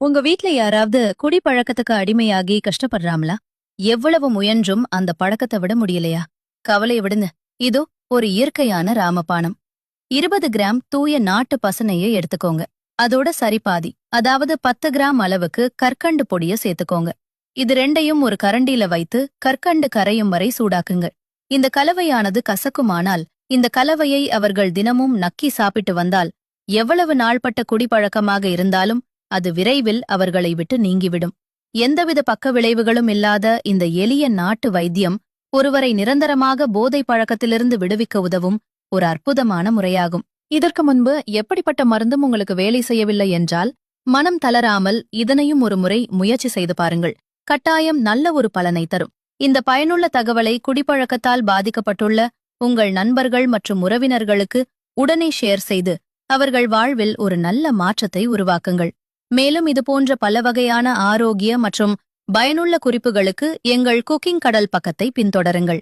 உங்க வீட்ல யாராவது குடிப்பழக்கத்துக்கு அடிமையாகி கஷ்டப்படுறாங்களா? எவ்வளவு முயன்றும் அந்த பழக்கத்தை விட முடியலையா? கவலை விடுங்க. இதோ ஒரு இயற்கையான ராமபானம். 20 கிராம் தூய நாட்டு பசனையை எடுத்துக்கோங்க. அதோட சரிபாதி, அதாவது 10 கிராம் அளவுக்கு கற்கண்டு பொடிய சேர்த்துக்கோங்க. இது ரெண்டையும் ஒரு கரண்டில வைத்து கற்கண்டு கரையும் வரை சூடாக்குங்க. இந்த கலவையானது கசக்குமானால், இந்த கலவையை அவர்கள் தினமும் நக்கி சாப்பிட்டு வந்தால், எவ்வளவு நாள்பட்ட குடிப்பழக்கமாக இருந்தாலும் அது விரைவில் அவர்களை விட்டு நீங்கிவிடும். எந்தவித பக்க விளைவுகளும் இல்லாத இந்த எளிய நாட்டு வைத்தியம் ஒருவரை நிரந்தரமாக போதை பழக்கத்திலிருந்து விடுவிக்க உதவும் ஒரு அற்புதமான முறையாகும். இதற்கு முன்பு எப்படிப்பட்ட மருந்தும் உங்களுக்கு வேலை செய்யவில்லை என்றால், மனம் தளராமல் இதனையும் ஒரு முறை முயற்சி செய்து பாருங்கள். கட்டாயம் நல்ல ஒரு பலனை தரும். இந்த பயனுள்ள தகவலை குடிப்பழக்கத்தால் பாதிக்கப்பட்டுள்ள உங்கள் நண்பர்கள் மற்றும் உறவினர்களுக்கு உடனே ஷேர் செய்து அவர்கள் வாழ்வில் ஒரு நல்ல மாற்றத்தை உருவாக்குங்கள். மேலும் இதுபோன்ற பல வகையான ஆரோக்கிய மற்றும் பயனுள்ள குறிப்புகளுக்கு எங்கள் குக்கிங் கடல் பக்கத்தை பின்தொடருங்கள்.